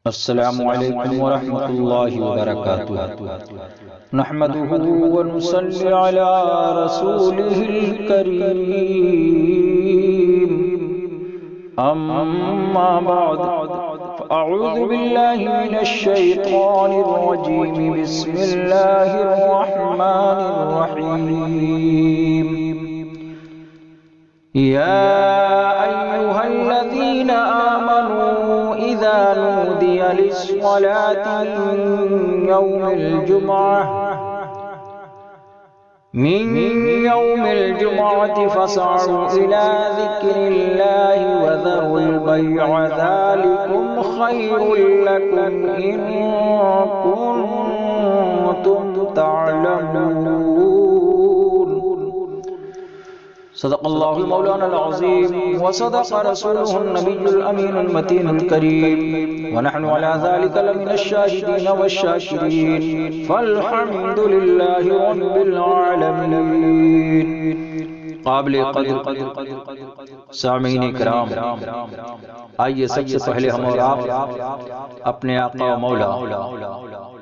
السلام علیکم ورحمۃ اللہ وبرکاتہ نحمده ونصلي على رسوله الكريم اما بعد فاعوذ بالله من الشیطان الرجیم بسم اللہ الرحمن الرحیم یا ایها الذین آمنوا اذا نودي للصلاة من يوم الجمعة فاسعوا إلى ذكر الله وذروا البيع ذلكم خير لكم إن كنتم تعلمون. صدق الله مولانا العظيم وصدق رسوله النبي الأمين المتين الكريم ونحن على ذلك لمن الشاهدين والشاكرين فالحمد لله رب العالمين. قابل قدر سامعین کرام، آئیے سب سے پہلے ہم اور آپ اپنے آقا و مولا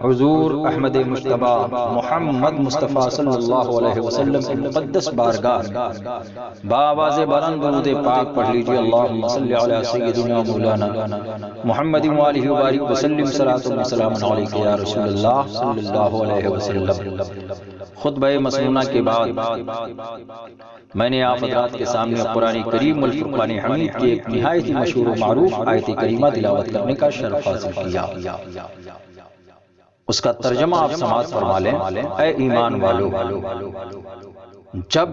حضور احمد مجتبی محمد مصطفیٰ صلی اللہ علیہ وسلم کی مقدس بارگاہ بآواز بلند درود پاک پڑھ لیجئے. اللہم صلی علی سیدنا مولانا محمد وآلہ وبارک وسلم صلاۃ و سلام علیک یا رسول اللہ صلی اللہ علیہ وسلم. خطبہ مسنونہ کے بعد میں نے آپ حضرات کے سامنے قرآن کریم والفرقان حمید کی ایک نہایت مشہور و معروف آیت کریمہ تلاوت کرنے کا شرف حاصل کیا. اس کا ترجمہ آپ سماعت فرما لیں. اے ایمان والو، جب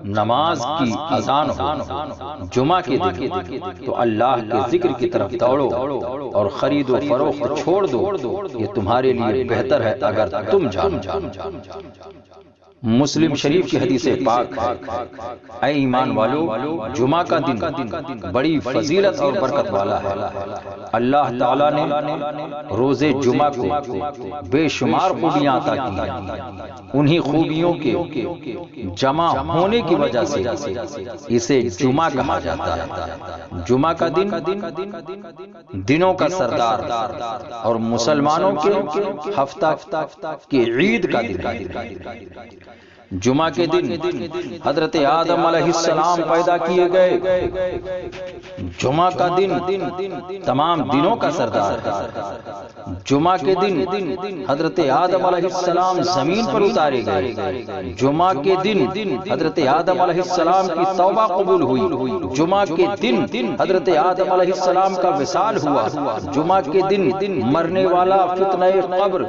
نماز کی اذان ہو جمعہ کے دن تو اللہ کے ذکر کی طرف دوڑو اور خرید و فروخت چھوڑ دو، یہ تمہارے لیے بہتر ہے اگر تم جانو. مسلم شریف کی حدیث پاک، اے ایمان والو، جمعہ کا دن بڑی فضیلت اور برکت والا ہے. اللہ تعالیٰ نے روز جمعہ کو بے شمار خوبیاں عطا کی ہیں. انہی خوبیوں کے جمع ہونے کی وجہ سے اسے جمعہ کہا جاتا ہے. جمعہ کا دن دنوں کا سردار اور مسلمانوں کے ہفتہ کی عید کا دن. جمعہ کے دن حضرت آدم علیہ السلام پیدا کیے گئے. جمعہ کا دن تمام دنوں کا سردار. جمعہ کے دن حضرت آدم علیہ السلام زمین پر اتارے گئے. جمعہ کے دن حضرت آدم علیہ السلام کی توبہ قبول ہوئی. جمعہ کے دن حضرت آدم علیہ السلام کا وصال ہوا. جمعہ کے دن مرنے والا فتنہ قبر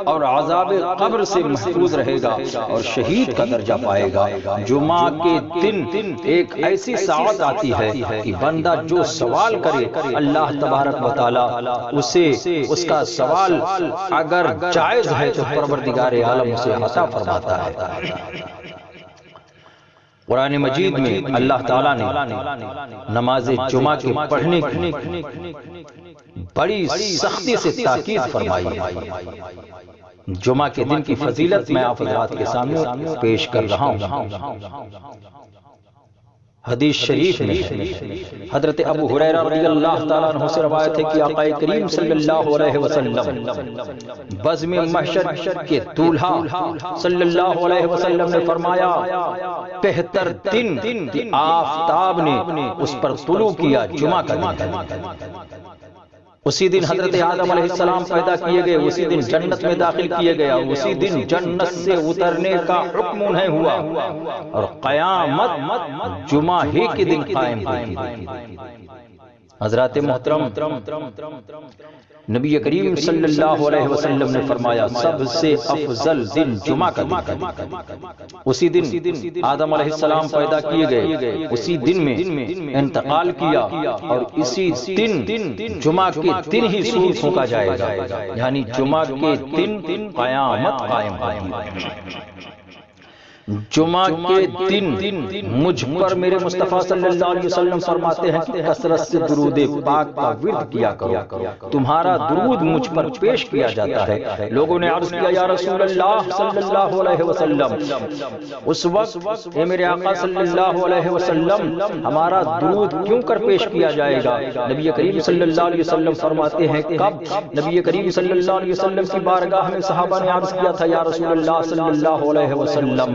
اور عذاب قبر سے محفوظ رہے گا اور شہید کا درجہ پائے گا. جمعہ کے دن ایک ایسی ساعت آتی ہے کہ بندہ جو سوال کرے اللہ تبارک و تعالی اسے اس کا سوال اگر جائز ہے تو پروردگار عالم اسے عطا فرماتا ہے. قرآن مجید میں اللہ تعالیٰ نے نماز جمعہ کے پڑھنے کی بڑی سختی سے تاکید فرمائی ہے. جمعہ کے دن کی فضیلت میں آپ حضرات کے سامنے پیش کر رہا ہوں. حدیث شریف میں حضرت ابو ہریرہ رضی اللہ تعالیٰ عنہ سے روایت ہے کہ آقا کریم صلی اللہ علیہ وسلم بزم محشر کے دولہا صلی اللہ علیہ وسلم نے فرمایا، بہتر دن کہ آفتاب نے اس پر طلوع کیا جمعہ کا دن. اسی دن حضرت آدم علیہ السلام پیدا کیے گئے. اسی دن جنت میں داخل کیے گیا. اسی دن جنت سے اترنے کا حکم انہیں ہوا اور قیامت جمعہ ہی کے دن قائم ہوئی. حضرات محترم، نبی کریم صلی اللہ علیہ وسلم نے فرمایا سب سے افضل دن جمعہ کا دن. اسی دن آدم علیہ السلام پیدا کیے گئے. اسی دن میں انتقال کیا اور اسی دن جمعہ کے دن ہی سور پھونکا جائے گا. یعنی جمعہ کے دن قیامت قائم ہوگی. جمعہ کے دن مجھ پر میرے مصطفیٰ صلی اللہ علیہ وسلم فرماتے ہیں کہ کثرت سے درود پاک کا ورد کیا کرو، تمہارا درود مجھ پر پیش کیا جاتا ہے۔ لوگوں نے عرض کیا یا رسول اللہ صلی اللہ علیہ وسلم، اس وقت اے میرے آقا صلی اللہ علیہ وسلم ہمارا درود کیوں کر پیش کیا جائے گا؟ نبی کریم صلی اللہ علیہ وسلم فرماتے ہیں کب؟ نبی کریم صلی اللہ علیہ وسلم کی بارگاہ میں صحابہ نے عرض کیا تھا یا رسول اللہ صلی اللہ علیہ وسلم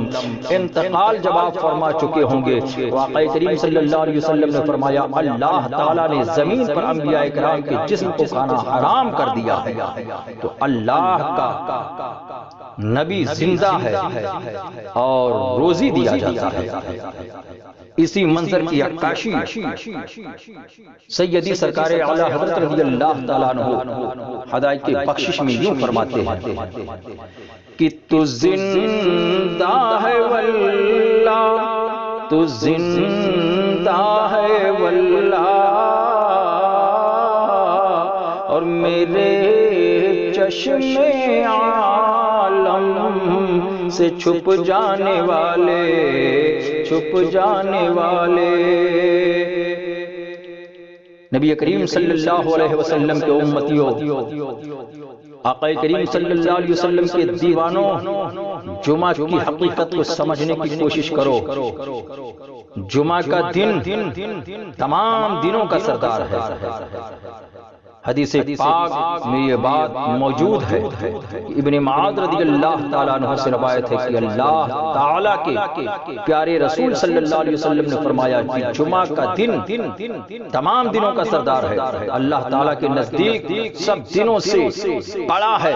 انتقال جب آپ فرما چکے ہوں گے، آقا کریم صلی اللہ علیہ وسلم نے فرمایا اللہ تعالیٰ نے زمین پر انبیاء کرام کے جسم کو کھانا حرام کر دیا ہے، تو اللہ کا نبی زندہ ہے اور روزی دیا جاتا ہے۔ اسی منظر کی عکاشی سیدی سرکار اعلیٰ حضرت رضی اللہ تعالیٰ عنہ ہدایت کی بخشش میں یوں فرماتے ہیں کہ تو زندہ ہے واللہ، تو زندہ ہے واللہ، اور میرے چشم عالم سے چھپ جانے والے، چھپ جانے والے۔ نبی کریم صلی اللہ علیہ وسلم کے امتیوں، آقا کریم صلی اللہ علیہ وسلم کے دیوانوں، جمعہ کی حقیقت کو سمجھنے کی کوشش کرو۔ جمعہ کا دن تمام دنوں کا سردار ہے۔ حدیث پاک میں یہ بات موجود ہے، ابن معاذ رضی اللہ تعالیٰ عنہ سے روایت ہے کہ اللہ تعالیٰ کے پیارے رسول صلی اللہ علیہ وسلم نے فرمایا کہ جمعہ کا دن تمام دنوں کا سردار ہے، اللہ تعالیٰ کے نزدیک سب دنوں سے بڑا ہے،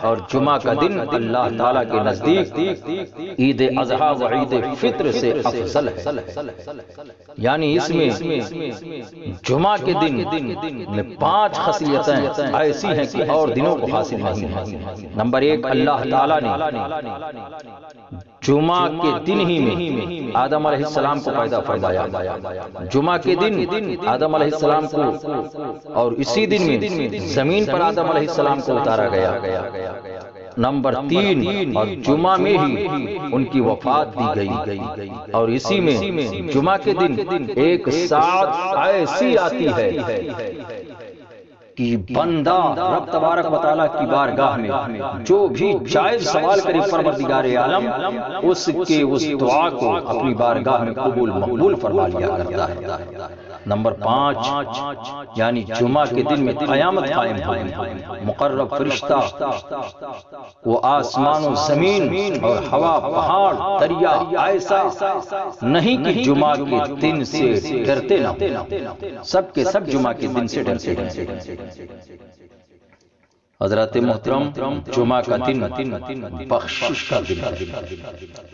اور جمعہ کا دن اللہ تعالیٰ کے نزدیک عید اضحیٰ و عید فطر سے افضل ہے۔ یعنی اس میں جمعہ کے دن میں 5 خصیتیں ایسی ہیں کہ اور دنوں کو حاصل نہیں ہیں۔ نمبر 1، اللہ تعالیٰ نے جمعہ کے دن ہی میں آدم علیہ السلام کو پیدا فرمایا۔ جمعہ کے دن آدم علیہ السلام کو، اور اسی دن میں زمین پر آدم علیہ السلام کو اتارا گیا۔ نمبر 3، اور جمعہ میں ہی ان کی وفات دی گئی، اور اسی میں جمعہ کے دن ایک ساعت ایسی آتی ہے کہ بندہ رب تبارک و تعالیٰ کی بارگاہ میں جو بھی جائز سوال کرے پروردگار عالم اس کے اس دعا کو اپنی بارگاہ میں قبول مقبول فرما لیا کرتا ہے۔ نمبر 5، یعنی جمعہ کے دن میں قیامت قائم ہوگی، مقرب فرشتہ وہ آسمان و زمین اور ہوا پہاڑ دریا ایسا نہیں کہ جمعہ کے دن سے ڈرتے نہ ہوں، سب کے سب جمعہ کے دن سے ڈرتے ہیں۔ حضرت محترم، جمعہ کا دن بخشش کا دن ہے۔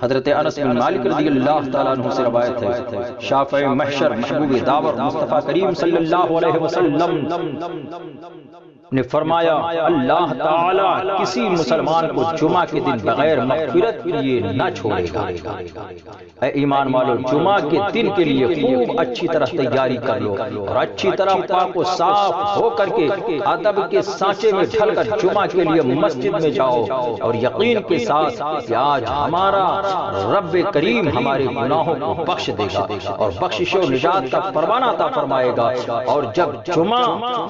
حضرت انس بن مالک رضی اللہ تعالیٰ عنہ سے روایت ہے، شافع محشر محبوب دعوت مصطفیٰ کریم صلی اللہ علیہ وسلم نے فرمایا اللہ تعالیٰ کسی مسلمان کو جمعہ کے دن بغیر مغفرت کیے نہ چھوڑے گا۔ اے ایمان والو، جمعہ کے دن کے لیے خوب اچھی طرح تیاری کر لو، اور اچھی طرح پاک و صاف ہو کر کے ادب کے سانچے میں ڈھل کر جمعہ کے لیے مسجد میں جاؤ، اور یقین کے ساتھ کہ آج ہمارا رب کریم ہمارے گناہوں کو بخش دے گا اور بخشش و نجات کا پروانہ عطا فرمائے گا۔ اور جب جمعہ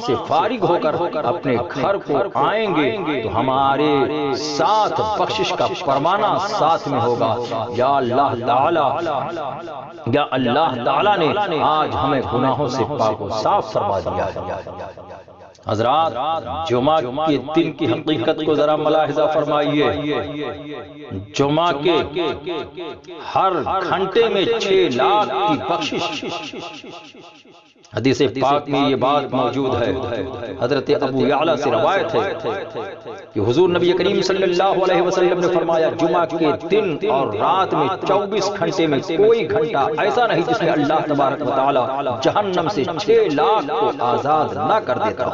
سے فارغ ہو کر اپنے گھر کو آئیں گے تو ہمارے ساتھ بخشش کا پروانہ ساتھ میں ہوگا۔ یا اللہ تعالیٰ نے آج ہمیں گناہوں سے پاک و صاف فرما دیا ہے۔ حضرات، جمعہ کے دن کی حقیقت کو ذرا ملاحظہ فرمائیے۔ جمعہ کے ہر گھنٹے میں 6 لاکھ کی بخشش۔ حدیث پاک میں یہ بات موجود ہے، حضرت ابو یعلا سے روایت ہے کہ حضور نبی کریم صلی اللہ علیہ وسلم نے فرمایا جمعہ کے دن اور رات میں 24 گھنٹے میں کوئی گھنٹہ ایسا نہیں جس میں اللہ تبارک و تعالی جہنم سے 6 لاکھ کو آزاد نہ کر دیتا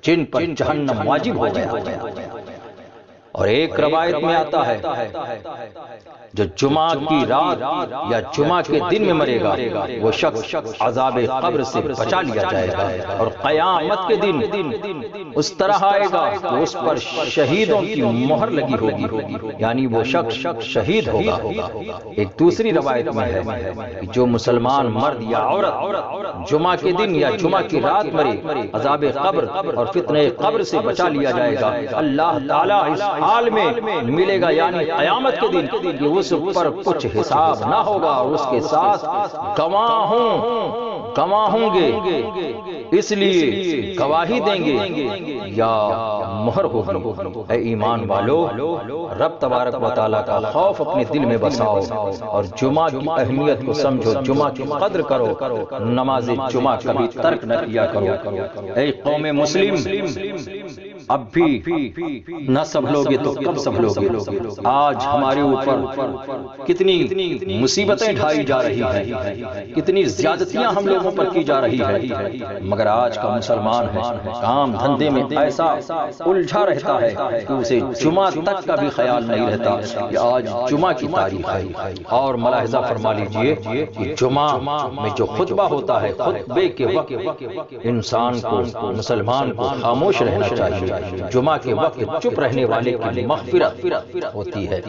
جن پر جہنم واجب ہو گیا۔ اور ایک روایت میں آتا ہے جو جمعہ کی رات یا جمعہ کے دن میں مرے گا وہ شخص عذاب قبر سے بچا لیا جائے گا، اور قیامت کے دن اس طرح آئے گا کہ اس پر شہیدوں کی مہر لگی ہوگی، یعنی وہ شخص شہید ہوگا۔ ایک دوسری روایت میں ہے کہ جو مسلمان مرد یا عورت جمعہ کے دن یا جمعہ کی رات مرے، عذاب قبر اور فتنہ قبر سے بچا لیا جائے گا۔ اللہ تعالیٰ اس حال میں ملے گا، یعنی قیامت کے دن، کہ اس پر کچھ حساب نہ ہوگا اور اس کے ساتھ گواہ ہوں گے، اس لیے گواہی دیں گے یا مہر ہوگی۔ اے ایمان والو، رب تبارک و تعالیٰ کا خوف اپنے دل میں بساؤ اور جمعہ کی اہمیت کو سمجھو، جمعہ کی قدر کرو، نماز جمعہ کبھی ترک نہ کیا کرو۔ اے قوم مسلم، اب بھی نہ سنبھلو گے تو کب سنبھلو گے؟ آج ہمارے اوپر کتنی مصیبتیں ڈھائی جا رہی ہیں، کتنی زیادتیاں ہم لوگوں پر کی جا رہی ہیں، مگر آج کا مسلمان ہے کام دھندے میں ایسا الجھا رہتا ہے کہ اسے جمعہ تک کا بھی خیال نہیں رہتا کہ آج جمعہ کی تاریخ ہے۔ اور ملاحظہ فرما لیجئے کہ جمعہ میں جو خطبہ ہوتا ہے، خطبے کے وقت انسان کو، مسلمان کو خاموش رہنا چاہیے۔ جمعہ کے وقت چپ رہنے والے کی مغفرت ہوتی ہے۔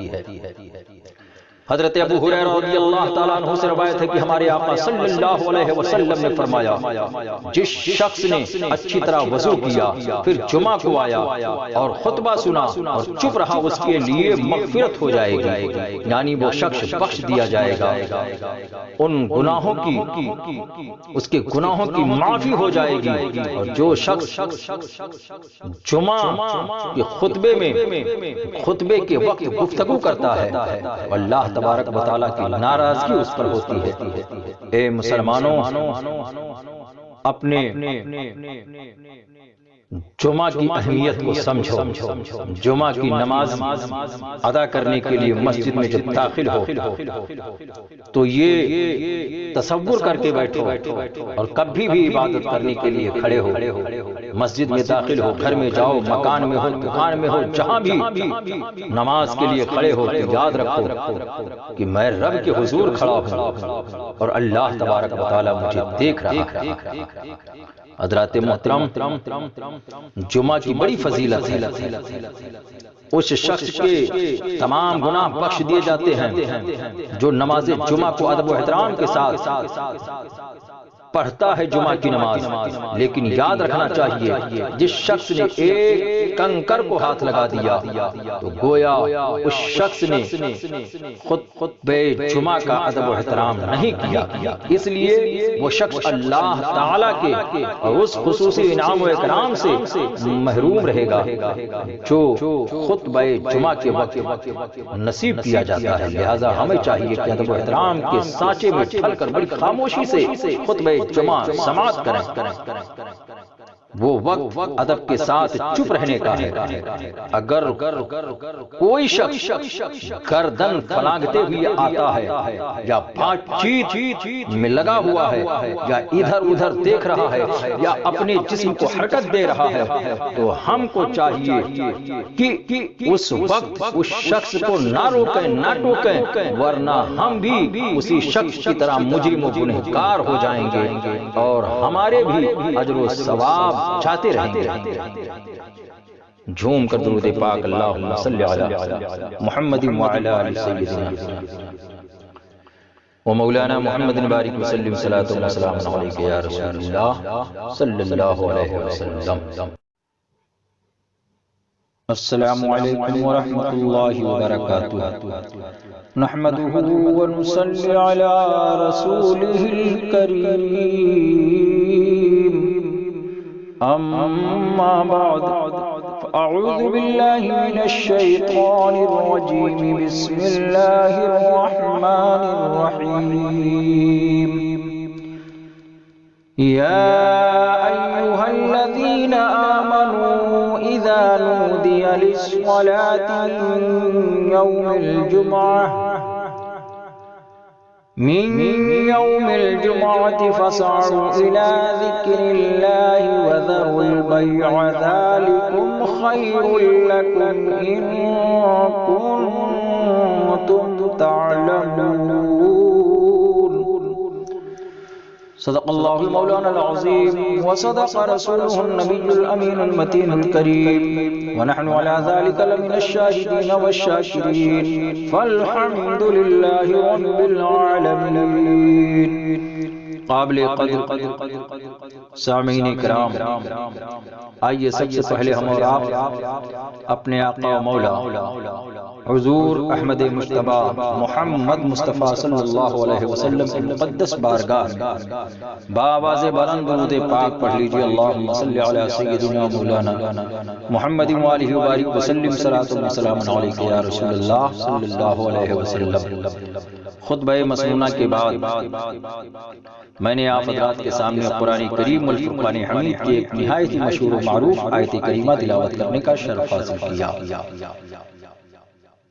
حضرت ابو ہریرہ رضی اللہ تعالیٰ عنہ سے روایت ہے کہ ہمارے آقا صلی اللہ علیہ وسلم نے فرمایا، جس شخص نے اچھی طرح وضو کیا، پھر جمعہ کو آیا اور خطبہ سنا اور چپ رہا، اس کے لیے مغفرت ہو جائے گی، یعنی وہ شخص بخش دیا جائے گا، ان گناہوں کی، اس کے گناہوں کی معافی ہو جائے گی۔ اور جو شخص جمعہ کے خطبے کے وقت گفتگو کرتا ہے، اللہ تبارک و تعالیٰ کی ناراضگی اس پر ہوتی ہے۔ اے مسلمانوں، اپنے جمعہ کی اہمیت کو سمجھو۔ جمعہ کی نماز ادا کرنے کے لیے مسجد میں جب داخل ہو تو یہ تصور کر کے بیٹھو، اور کبھی بھی عبادت کرنے کے لیے کھڑے ہو، مسجد میں داخل ہو، گھر میں جاؤ، مکان میں ہو، دکان میں ہو، جہاں بھی نماز کے لیے کھڑے ہو تو یاد رکھو کہ میں رب کے حضور کھڑا ہوں اور اللہ تبارک و تعالیٰ مجھے دیکھ رہا ہے۔ حضرات محترم، جمعہ کی بڑی فضیلت ہے۔ اس شخص کے تمام گناہ بخش دیے جاتے ہیں جو نماز جمعہ کو ادب و احترام کے ساتھ پڑھتا ہے جمعہ کی نماز۔ لیکن یاد رکھنا چاہیے، جس شخص نے ایک کنکر کو ہاتھ لگا دیا تو گویا اس شخص نے خطبہ جمعہ کا ادب و احترام نہیں کیا، اس لیے وہ شخص اللہ تعالیٰ کے اور اس خصوصی انعام و اکرام سے محروم رہے گا جو خطبہ جمعہ کے وقت نصیب کیا جاتا ہے۔ لہذا ہمیں چاہیے کہ ادب و احترام کے سانچے میں ڈھل کر بڑی خاموشی سے خطبہ جمعہ سماعت کریں۔ وہ وقت ادب کے ساتھ چپ رہنے کا ہے۔ اگر کوئی شخص گردن پھلانگتے ہوئے آتا ہے یا بات چیت میں لگا ہوا ہے یا ادھر ادھر دیکھ رہا ہے یا اپنے جسم کو حرکت دے رہا ہے تو ہم کو چاہیے کہ اس وقت اس شخص کو نہ روکیں، نہ ٹوکیں، ورنہ ہم بھی اسی شخص کی طرح مجرم و گنہگار ہو جائیں گے اور ہمارے بھی اجر و ثواب چاہتے رہیں گے۔ جھوم کر درود پاک اللہم صلی علی محمد وعلی آل سیدنا و مولانا محمد بارک وسلم صلاۃ و سلام علیک یا رسول اللہ صلی اللہ علیہ وسلم۔ السلام علیکم ورحمۃ اللہ وبرکاتہ۔ نحمده ونصلی علی رسولہ الکریم، اما بعد فاعوذ باللہ من الشیطان الرجیم، بسم اللہ الرحمن الرحیم۔ یا ایہا الذین آمنوا اذا نودی للصلاة من یوم الجمعة فاسعوا إلى ذكر الله وذروا البيع ذلكم خير لكم إن كنتم تعلمون۔ صدق اللہ مولانا العظیم وصدق رسوله النبی الامین المتین الکریم ونحن على ذلك لمن الشاہدین والشاکرین فالحمد للہ رب العالمین۔ قابل قدر سامعین کرام، آئیے سب سے پہلے ہم اور آپ اپنے آقا و مولا حضور احمد مجتبی محمد مصطفیٰ صلی اللہ علیہ وسلم کی مقدس بارگاہ بآواز بلند درود پاک پڑھ لیجئے۔ اللہم صلی علی سیدنا مولانا محمد وآلہ وبارک وسلم، صلاۃ و سلام علیک یا رسول اللہ صلی اللہ علیہ وسلم۔ خطبہ مسنونہ کے بعد میں نے آپ حضرات کے سامنے قرآن کریم والفرقان حمید کی ایک نہایت ہی مشہور و معروف آیت کریمہ تلاوت کرنے کا شرف حاصل کیا۔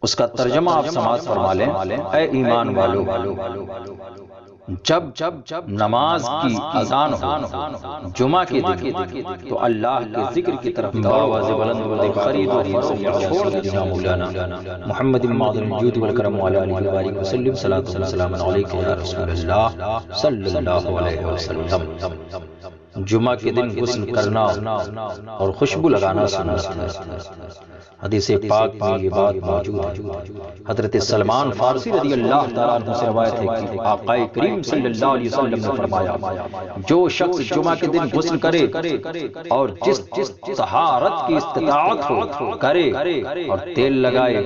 اس کا ترجمہ آپ سماعت فرما لیں۔ اے ایمان والو، جب نماز کی اذان ہو جمعہ کے دن تو اللہ کے ذکر کی طرف آواز بلند خرید چھوڑ دینا۔ مولانا محمد معظم الجود والکرم وعلی آلہ وبارک وسلم، صلاۃ و سلام علیک یا رسول اللہ صلی اللہ علیہ وسلم۔ جمعہ کے دن غسل کرنا اور خوشبو لگانا سنت ہے۔ حدیث پاک میں یہ بات موجود ہے۔ حضرت سلمان فارسی رضی اللہ تعالیٰ عنہ سے روایت ہے کہ آقا کریم صلی اللہ علیہ وسلم نے فرمایا، جو شخص جمعہ کے دن غسل کرے اور جس طہارت کی استطاعت ہو کرے اور تیل لگائے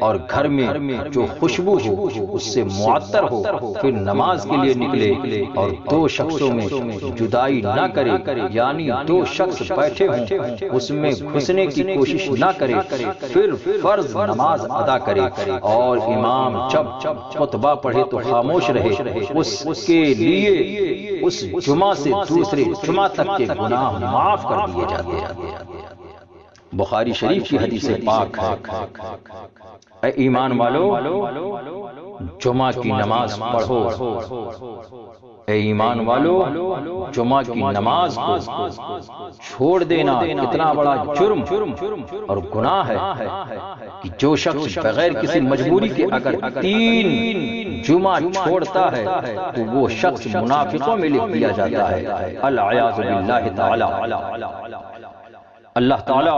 اور گھر میں جو خوشبو ہو اس سے معطر ہو، پھر نماز کے لیے نکلے اور دو شخصوں میں جدائی نہ کرے، یعنی دو شخص بیٹھے ہوں اس میں گھسنے کی کوشش نہ کرے، پھر فرض نماز ادا کرے اور امام جب خطبہ پڑھے تو خاموش رہے، اس کے لیے اس جمعہ سے دوسرے جمعہ تک کے گناہ معاف کر دیے جاتے ہیں۔ بخاری شریف کی حدیث پاک ہے، اے ایمان والو جمعہ کی نماز پڑھو۔ اے ایمان والو جمعہ کی نماز کو چھوڑ دینا کتنا بڑا جرم اور گناہ ہے کہ جو شخص بغیر کسی مجبوری کے اگر 3 جمعہ چھوڑتا ہے تو وہ شخص منافقوں میں لکھ دیا جاتا ہے، العیاذ باللہ تعالی۔ اللہ تعالیٰ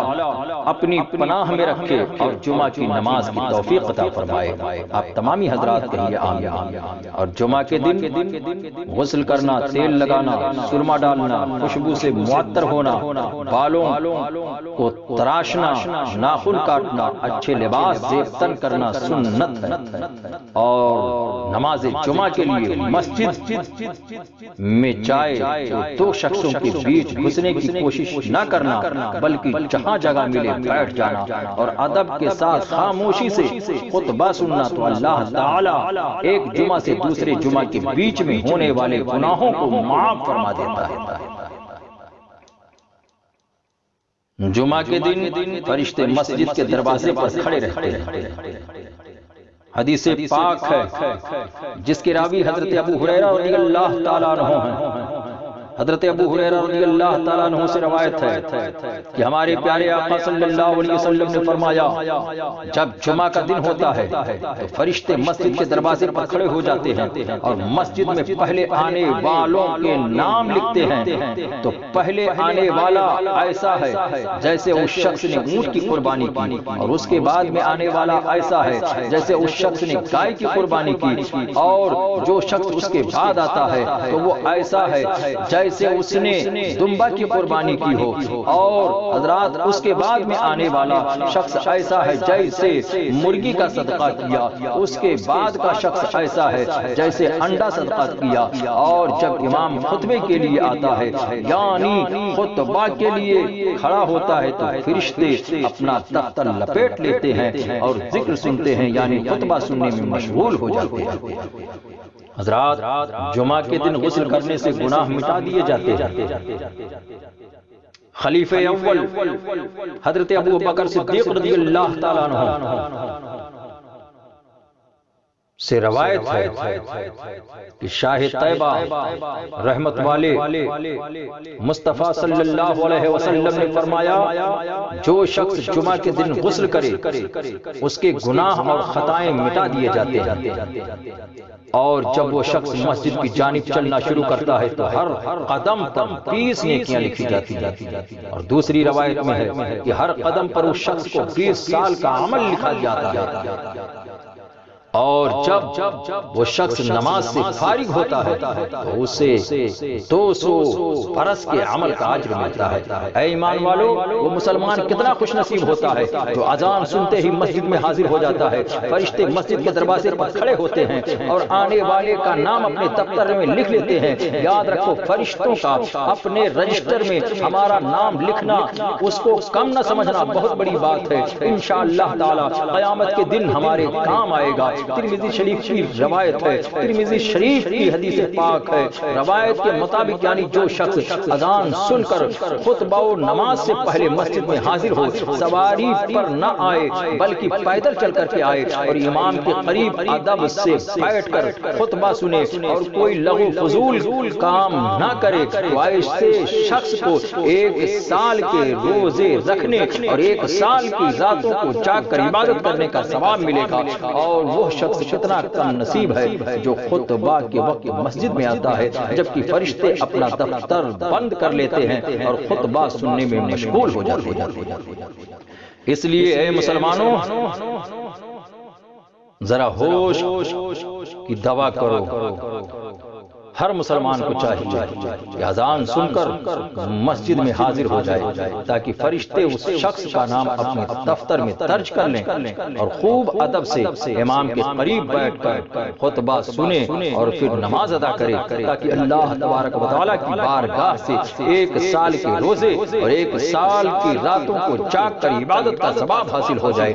اپنی پناہ میں رکھے اور جمعہ کی نماز کی توفیق عطا فرمائے۔ آپ تمامی حضرات کہیے آمین۔ اور جمعہ کے دن غسل کرنا، تیل لگانا، سرما ڈالنا، خوشبو سے معطر ہونا، بالوں کو تراشنا، ناخن کاٹنا، اچھے لباس زیب تن کرنا سنت ہے۔ اور نماز جمعہ کے لیے مسجد میں چاہے تو دو شخصوں کے بیچ گھسنے کی کوشش نہ کرنا، بلکہ جہاں جگہ ملے بیٹھ جانا اور ادب کے ساتھ خاموشی سے خطبہ سننا، تو اللہ تعالی ایک جمعہ سے دوسرے جمعہ کے بیچ میں ہونے والے گناہوں کو معاف فرما دیتا ہے۔ جمعہ کے دن فرشتے مسجد کے دروازے پر کھڑے رہتے ہیں۔ حدیث پاک ہے جس کے راوی حضرت ابو ہریرہ رضی اللہ تعالیٰ عنہ ہیں۔ حضرت ابو ہریرہ رضی اللہ تعالیٰ عنہ سے روایت ہے کہ ہمارے پیارے آقا صلی اللہ علیہ وسلم نے فرمایا، جب جمعہ کا دن ہوتا ہے تو فرشتے مسجد کے دروازے پر کھڑے ہو جاتے ہیں اور مسجد میں پہلے آنے والوں کے نام لکھتے ہیں۔ تو پہلے آنے والا ایسا ہے جیسے اس شخص نے اونٹ کی قربانی کی، اور اس کے بعد میں آنے والا ایسا ہے جیسے اس شخص نے گائے کی قربانی کی، اور جو شخص اس کے بعد آتا ہے تو وہ ایسا ہے جیسے اس نے دمبا کی قربانی کی ہو، اور حضرات اس کے بعد میں آنے والا شخص ایسا ہے جیسے مرغی کا صدقہ کیا، اس کے بعد کا شخص ایسا ہے جیسے انڈا صدقہ کیا۔ اور جب امام خطبے کے لیے آتا ہے یعنی خطبہ کے لیے کھڑا ہوتا ہے تو فرشتے اپنا تختہ لپیٹ لیتے ہیں اور ذکر سنتے ہیں، یعنی خطبہ سننے میں مشغول ہو جاتے ہیں۔ حضرات جمعہ کے دن غسل کرنے سے گناہ مٹا دیے جاتے ہیں۔ خلیفہ اول حضرت ابو بکر صدیق رضی اللہ تعالیٰ عنہ سے روایت ہے کہ شاہ طیبہ رحمت والے مصطفیٰ صلی اللہ علیہ وسلم نے فرمایا جو شخص جمعہ کے دن غسل کرے اس کے گناہ اور خطائیں مٹا دیے جاتے ہیں، اور جب وہ شخص مسجد کی جانب چلنا شروع کرتا ہے تو ہر قدم پر 20 نیکیاں لکھی جاتی ہیں، اور دوسری روایت میں ہے کہ ہر قدم پر اس شخص کو 20 سال کا عمل لکھا جاتا ہے، اور جب وہ شخص نماز سے فارغ ہوتا ہے تو اسے 200 برس کے عمل کا اجر ملتا ہے۔ اے ایمان والو، وہ مسلمان کتنا خوش نصیب ہوتا ہے جو اذان سنتے ہی مسجد میں حاضر ہو جاتا ہے، فرشتے مسجد کے دروازے پر کھڑے ہوتے ہیں اور آنے والے کا نام اپنے دفتر میں لکھ لیتے ہیں۔ یاد رکھو، فرشتوں کا اپنے رجسٹر میں ہمارا نام لکھنا اس کو کم نہ سمجھنا، بہت بڑی بات ہے۔ انشاءاللہ تعالی قیامت کے دن ہمارے کام آئے گا۔ ترمذی شریف کی روایت ہے، ترمذی شریف کی حدیث پاک ہے، روایت کے مطابق یعنی جو شخص اذان سن کر خطبہ و نماز سے پہلے مسجد میں حاضر ہو، سواری پر نہ آئے بلکہ پیدل چل کر کے آئے اور امام کے قریب ادب سے بیٹھ کر خطبہ سنے اور کوئی لغو فضول کام نہ کرے تو ایسے شخص کو 1 سال کے روزے رکھنے اور 1 سال کی راتوں کو جاگ کر عبادت کرنے کا ثواب ملے گا۔ اور وہ شخص کتنا کم نصیب ہے جو خطبہ کے وقت مسجد میں آتا ہے جبکہ فرشتے اپنا دفتر بند کر لیتے ہیں اور خطبہ سننے میں مشغول ہو جاتے ہیں۔ اس لیے اے مسلمانوں، ذرا ہوش کی دوا کرو۔ ہر مسلمان کو چاہیے کہ اذان سن کر مسجد میں حاضر ہو جائے تاکہ فرشتے اس شخص کا نام اپنے دفتر میں درج کر لیں اور خوب ادب سے امام کے قریب بیٹھ کر خطبہ سنیں اور پھر نماز ادا کرے تاکہ اللہ تبارک و تعالیٰ کی بارگاہ سے 1 سال کے روزے اور 1 سال کی راتوں کو جاگ کر عبادت کا ثواب حاصل ہو جائے۔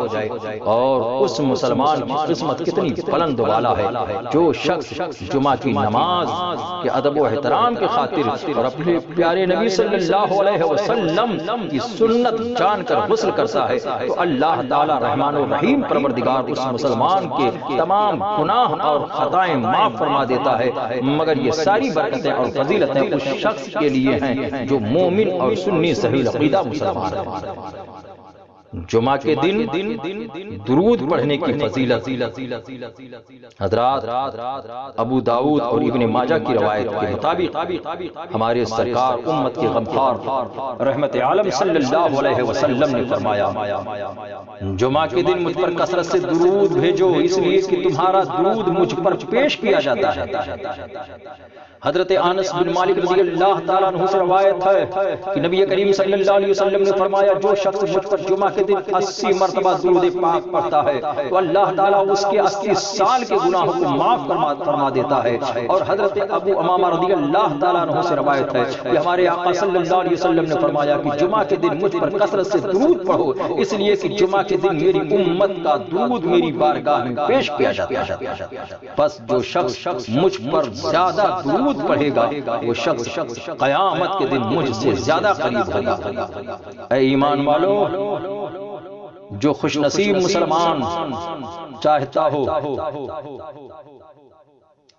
اور اس مسلمان کی قسمت کتنی بلند والا ہے جو شخص جمعہ کی نماز کہ ادب و احترام کے خاطر اور اپنے پیارے نبی صلی اللہ علیہ وسلم کی سنت جان کر غسل کرتا ہے تو اللہ تعالی رحمان و رحیم پروردگار اس مسلمان کے تمام گناہ اور خطائیں معاف فرما دیتا ہے، مگر یہ ساری برکتیں اور فضیلتیں اس شخص کے لیے ہیں جو مومن اور سنی صحیح عقیدہ مسلمان ہے۔ جمعہ کے دن درود پڑھنے کی فضیلت حضرات ابو داؤد اور ابن ماجہ کی روایت کے مطابق ہمارے سرکار امت کے غمخوار رحمت عالم صلی اللہ علیہ وسلم نے فرمایا جمعہ کے دن مجھ پر کثرت سے درود بھیجو اس لیے کہ تمہارا درود مجھ پر پیش کیا جاتا ہے۔ حضرت انس بن مالک رضی اللہ تعالیٰ عنہ سے روایت ہے کہ نبی کریم صلی اللہ علیہ وسلم نے فرمایا جو شخص مجھ پر جمعہ کے دن 80 مرتبہ درود پاک پڑھتا ہے تو اللہ تعالیٰ اس کے 80 سال کے گناہوں کو معاف فرما دیتا ہے۔ اور حضرت ابو امامہ رضی اللہ تعالیٰ عنہ سے روایت ہے کہ ہمارے آقا صلی اللہ علیہ وسلم نے فرمایا کہ جمعہ کے دن مجھ پر کثرت سے درود پڑھو اس لیے کہ جمعہ کے دن میری امت کا درود میری بارگاہ میں پیش کیا جاتا ہے۔ بس جو شخص مجھ پر زیادہ درود پڑھے گا وہ شخص قیامت کے دن مجھ سے زیادہ قریب ہوگا۔ اے ایمان والو، جو خوش نصیب مسلمان چاہتا ہو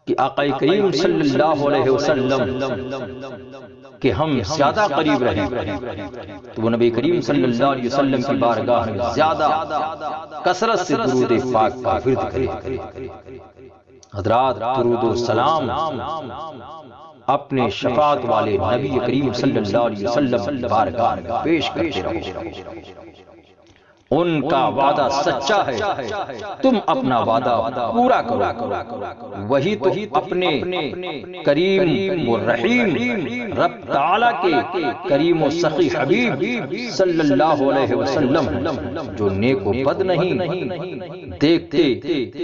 کہ آقا کریم صلی اللہ علیہ وسلم کہ ہم زیادہ قریب رہیں تو وہ نبی کریم صلی اللہ علیہ وسلم کی بارگاہ میں زیادہ کثرت سے درود پاک کا ورد کرے۔ حضرات درود و سلام اپنے شفاعت والے نبی کریم صلی اللہ علیہ وسلم بارگاہ میں پیش کرتے رہو۔ ان کا وعدہ سچا ہے، تم اپنا وعدہ پورا کرو۔ وہی تو اپنے کریم و رحیم رب تعالیٰ کے کریم و سخی حبیب صلی اللہ علیہ وسلم جو نیک و بد نہیں دیکھتے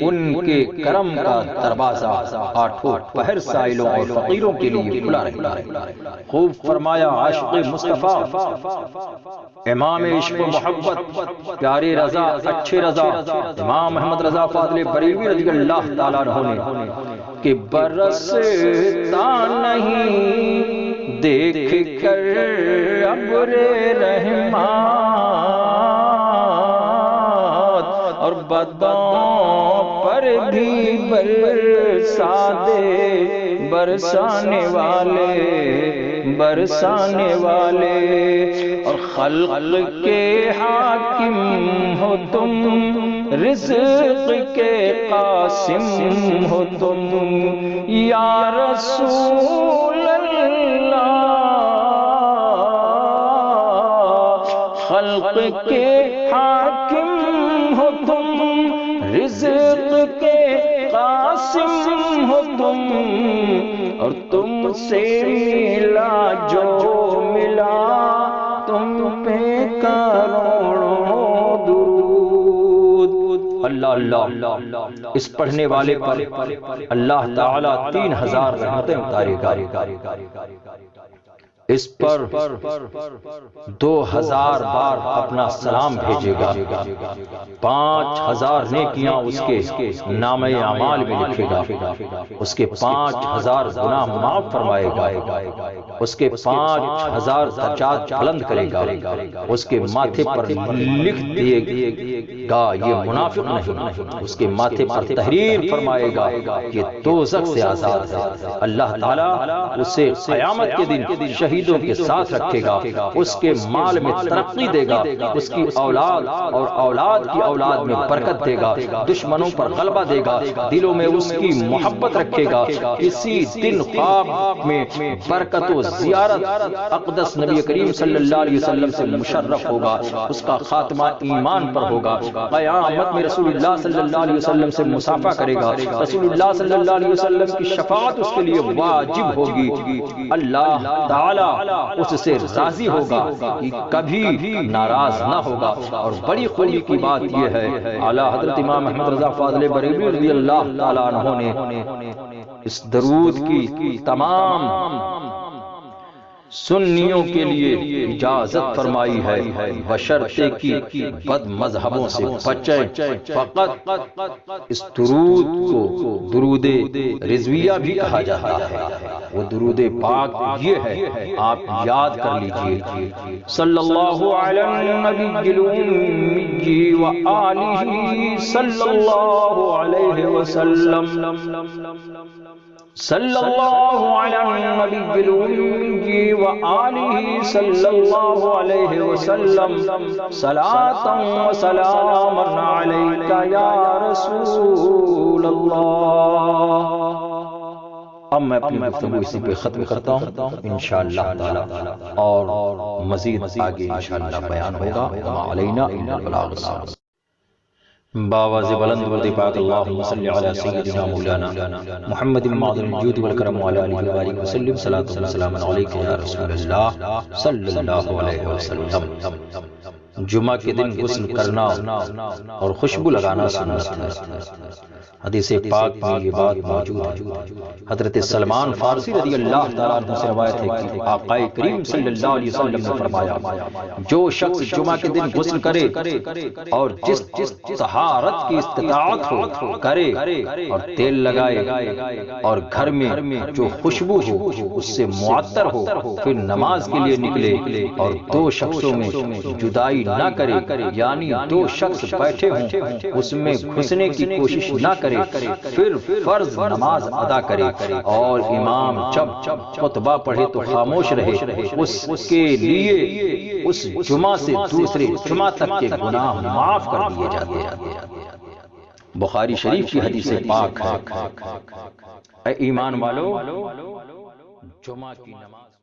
ان کے کرم کا دروازہ آٹھوں پہر سائلوں اور فقیروں کے لیے کھلا رہتا ہے۔ خوب فرمایا عاشق مصطفیٰ امام عشق و محبت پیارے رضا اچھے رضا امام محمد رضا فاضل بریلوی رضی اللہ تعالیٰ عنہ نے کہ برستا نہیں دیکھ کر ابر رحمت اور بدوں پر بھی برسا دے برسانے والے برسانے والے، اور خلق کے حاکم ہو تم، رزق کے قاسم ہو تم، یا رسول اللہ، خلق کے حاکم ہو تم، رزق کے قاسم ہو تم، اور تم سے ملا جو ملا تم پہ کروڑوں درود۔ اللہ اللہ، اس پڑھنے والے پر اللہ تعالیٰ 3000 رحمتیں اتارے گا، اس پر 2000 بار اپنا سلام بھیجے گا، 5000 نیکیاں اس کے نامہ اعمال میں لکھے گا، اس کے 5000 گناہ معاف فرمائے گا، اس کے 5000 درجات بلند کرے گا، اس کے ماتھے پر لکھ دیے گا یہ منافق نہیں، اس کے ماتھے پر تحریر فرمائے گا یہ دوزخ سے آزاد ہے۔ اللہ تعالیٰ اسے قیامت کے دن شہیدوں کے ساتھ رکھے گا، اس کے مال میں ترقی دے گا، اس کی اولاد اور اولاد کی اولاد میں برکت دے گا، دشمنوں پر غلبہ دے گا، دلوں میں اس کی محبت رکھے گا۔ اسی دن خواب میں برکت و زیارت اقدس نبی کریم صلی اللہ علیہ وسلم سے مشرف ہوگا، اس کا خاتمہ ایمان پر ہوگا، قیامت میں رسول اللہ صلی اللہ علیہ وسلم سے مصافحہ کرے گا، رسول اللہ صلی اللہ علیہ وسلم کی شفاعت اس کے لیے واجب ہوگی، اللہ تعالیٰ اس سے راضی ہوگا، کبھی ناراض نہ ہوگا۔ اور بڑی خوبی کی بات یہ ہے، اعلیٰ حضرت امام احمد رضا فاضل بریلوی رضی اللہ تعالیٰ عنہ نے اس درود کی تمام سنیوں کے لیے اجازت فرمائی ہے، بشرطے کی بد مذہبوں سے بچیں۔ فقط اس درود کو درود رضویہ بھی کہا جاتا ہے، وہ درود پاک یہ ہے، آپ یاد کر لیجئے، صلی اللہ علی النبی الأمی وآلہ صلی اللہ علیہ وسلم، صلی اللہ علی النبی الأمی وآلہ صلی اللہ علیہ وسلم، صلاۃ و سلام علیک یا رسول اللہ۔ اب میں اپنی گفتگو اسی پہ ختم کرتا ہوں انشاءاللہ تعالی، اور مزید آگے انشاءاللہ بیان ہوگا، وما علینا الا البلاغ۔ باواز بلند ورد پاک اللہم صلی علی سیدنا مولانا محمد معظم الجود والکرم وعلی آلہ وآلہ وسلم، صلاۃ و سلام علیک یا رسول اللہ صلی اللہ علیہ وسلم۔ جمعہ کے دن غسل کرنا اور خوشبو لگانا سنت ہے، حدیث پاک میں یہ بات موجود ہے۔ حضرت سلمان فارسی رضی اللہ تعالیٰ عنہ سے روایت ہے کہ آقا کریم صلی اللہ علیہ وسلم نے فرمایا، جو شخص جمعہ کے دن غسل کرے اور جس طہارت کی استطاعت ہو کرے، اور تیل لگائے اور گھر میں جو خوشبو ہو اس سے معطر ہو، پھر نماز کے لیے نکلے اور دو شخصوں میں جدائی نہ کرے، یعنی دو شخص بیٹھے ہوں اس میں گھسنے کی کوشش نہ کرے، پھر فرض نماز ادا کرے، اور امام جب خطبہ پڑھے تو خاموش رہے، اس کے لیے اس جمعہ سے دوسرے جمعہ تک کے گناہ معاف کر دیے جاتے ہیں۔ بخاری شریف کی حدیث پاک ہے، اے ایمان والو، جمعہ کی نماز